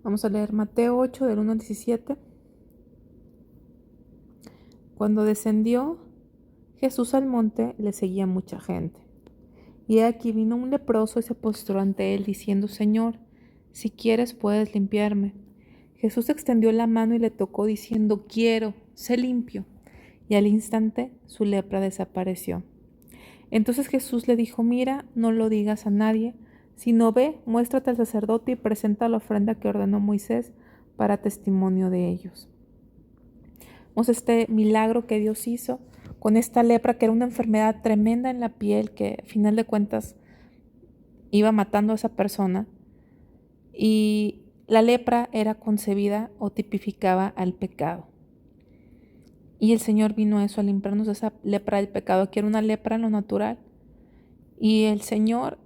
Vamos a leer Mateo 8, del 1 al 17. Cuando descendió Jesús al monte, le seguía mucha gente. Y aquí vino un leproso y se postró ante él, diciendo: Señor, si quieres puedes limpiarme. Jesús extendió la mano y le tocó, diciendo: Quiero, sé limpio. Y al instante su lepra desapareció. Entonces Jesús le dijo: Mira, no lo digas a nadie, sino ve, muéstrate al sacerdote y presenta la ofrenda que ordenó Moisés para testimonio de ellos. Vemos este milagro que Dios hizo con esta lepra, que era una enfermedad tremenda en la piel, que al final de cuentas iba matando a esa persona. Y la lepra era concebida o tipificaba al pecado. Y el Señor vino a eso, a limpiarnos de esa lepra del pecado, que era una lepra en lo natural. Y el Señor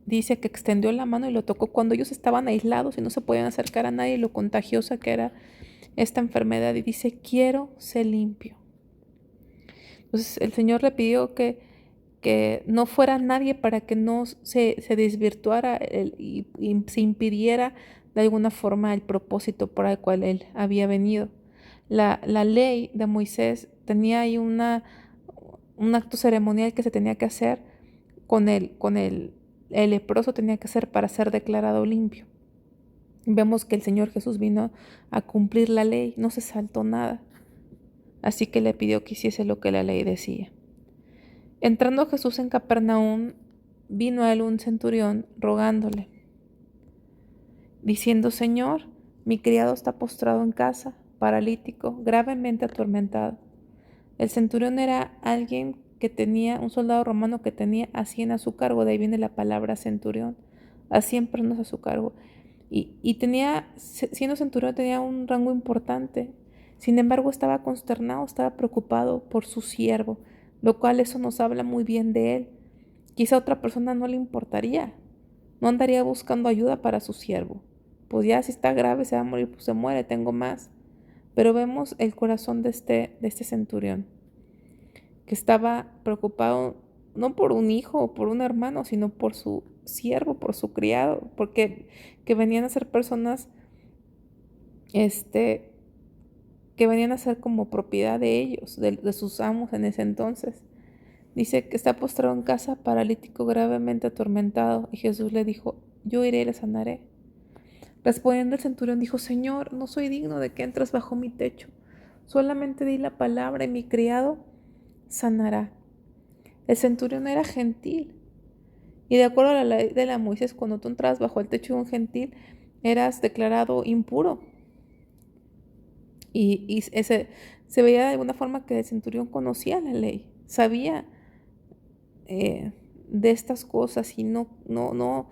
dice que extendió la mano y lo tocó cuando ellos estaban aislados y no se podían acercar a nadie, lo contagiosa que era esta enfermedad. Y dice: quiero ser limpio. Entonces el Señor le pidió que no fuera nadie para que no se desvirtuara y se impidiera de alguna forma el propósito por el cual Él había venido. La ley de Moisés tenía ahí un acto ceremonial que se tenía que hacer el leproso tenía que hacer para ser declarado limpio. Vemos que el Señor Jesús vino a cumplir la ley, no se saltó nada. Así que le pidió que hiciese lo que la ley decía. Entrando Jesús en Capernaum, vino a él un centurión rogándole, diciendo: Señor, mi criado está postrado en casa, paralítico, gravemente atormentado. El centurión era alguien que tenía, un soldado romano que tenía a 100 a su cargo, de ahí viene la palabra centurión, a 100 personas a su cargo. Y tenía, siendo centurión, tenía un rango importante. Sin embargo, estaba consternado, estaba preocupado por su siervo, lo cual eso nos habla muy bien de él. Quizá a otra persona no le importaría, no andaría buscando ayuda para su siervo. Pues ya si está grave, se va a morir, pues se muere, tengo más. Pero vemos el corazón de este centurión, que estaba preocupado no por un hijo o por un hermano, sino por su siervo, por su criado, porque que venían a ser personas que venían a ser como propiedad de ellos, de sus amos en ese entonces. Dice que está postrado en casa, paralítico, gravemente atormentado, y Jesús le dijo: yo iré y le sanaré. Respondiendo el centurión dijo: Señor, no soy digno de que entres bajo mi techo, solamente di la palabra y mi criado sanará. El centurión era gentil, y de acuerdo a la ley de la Moisés, cuando tú entras bajo el techo de un gentil, eras declarado impuro. Y se veía de alguna forma que el centurión conocía la ley, sabía de estas cosas, y no,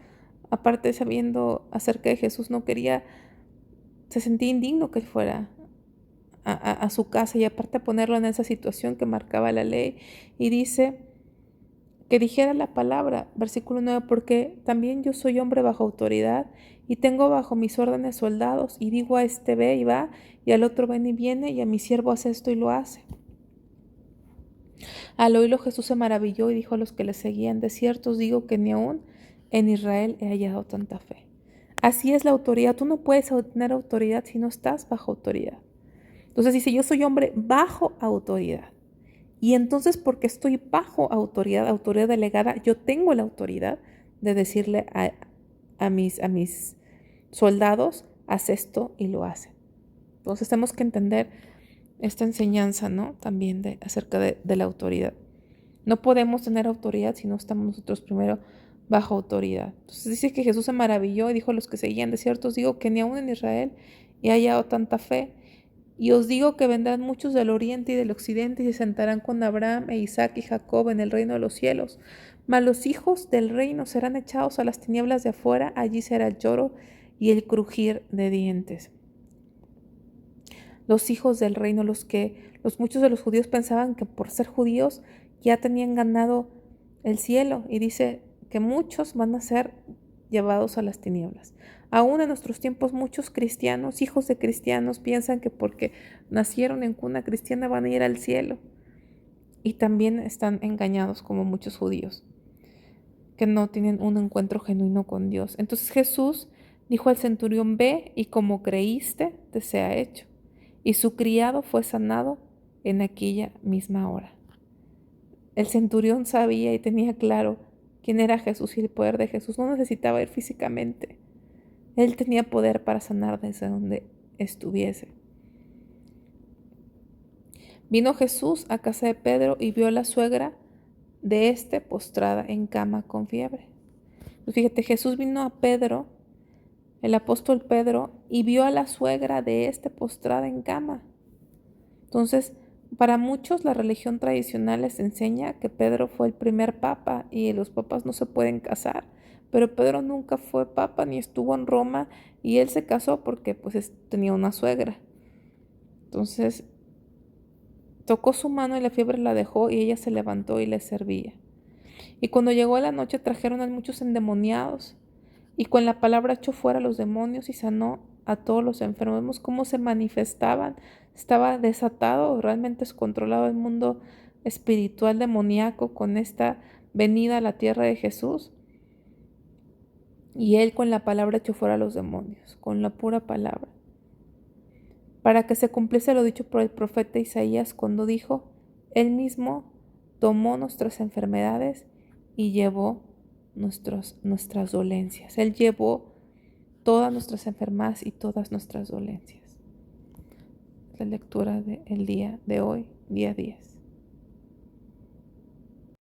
aparte sabiendo acerca de Jesús, no quería, se sentía indigno que él fuera a su casa, y aparte ponerlo en esa situación que marcaba la ley. Y dice que dijera la palabra, versículo 9, porque también yo soy hombre bajo autoridad y tengo bajo mis órdenes soldados, y digo a este: ve y va, y al otro: ven y viene, y a mi siervo: hace esto, y lo hace. Al oírlo Jesús se maravilló y dijo a los que le seguían: de cierto os digo que ni aún en Israel he hallado tanta fe. Así es la autoridad. Tú no puedes tener autoridad si no estás bajo autoridad. Entonces dice: yo soy hombre bajo autoridad. Y entonces, porque estoy bajo autoridad, autoridad delegada, yo tengo la autoridad de decirle a mis soldados: haz esto, y lo hacen. Entonces tenemos que entender esta enseñanza, ¿no? También acerca de la autoridad. No podemos tener autoridad si no estamos nosotros primero bajo autoridad. Entonces dice que Jesús se maravilló y dijo a los que seguían: de cierto os digo que ni aún en Israel he hallado tanta fe. Y os digo que vendrán muchos del oriente y del occidente y se sentarán con Abraham e Isaac y Jacob en el reino de los cielos. Mas los hijos del reino serán echados a las tinieblas de afuera, allí será el lloro y el crujir de dientes. Los hijos del reino, muchos de los judíos pensaban que por ser judíos ya tenían ganado el cielo, y dice que muchos van a ser llevados a las tinieblas. Aún en nuestros tiempos muchos cristianos, hijos de cristianos, piensan que porque nacieron en cuna cristiana van a ir al cielo, y también están engañados, como muchos judíos que no tienen un encuentro genuino con Dios. Entonces Jesús Dijo al centurión: ve, y como creíste, te sea hecho. Y su criado fue sanado en aquella misma hora. El centurión sabía y tenía claro quién era Jesús y el poder de Jesús. No necesitaba ir físicamente. Él tenía poder para sanar desde donde estuviese. Vino Jesús a casa de Pedro y vio a la suegra de éste postrada en cama con fiebre. Pues fíjate, Jesús vino a Pedro, el apóstol Pedro, y vio a la suegra de éste postrada en cama. Entonces, para muchos la religión tradicional les enseña que Pedro fue el primer papa y los papas no se pueden casar, pero Pedro nunca fue papa ni estuvo en Roma y él se casó porque pues tenía una suegra. Entonces, tocó su mano y la fiebre la dejó y ella se levantó y le servía. Y cuando llegó la noche trajeron a muchos endemoniados y con la palabra echó fuera a los demonios y sanó a todos los enfermos. Vemos cómo se manifestaban. Estaba desatado, realmente descontrolado el mundo espiritual demoníaco con esta venida a la tierra de Jesús. Y él con la palabra echó fuera a los demonios, con la pura palabra. Para que se cumpliese lo dicho por el profeta Isaías cuando dijo: él mismo tomó nuestras enfermedades y llevó nuestras dolencias. Él llevó todas nuestras enfermedades y todas nuestras dolencias. La lectura del día de hoy, día 10.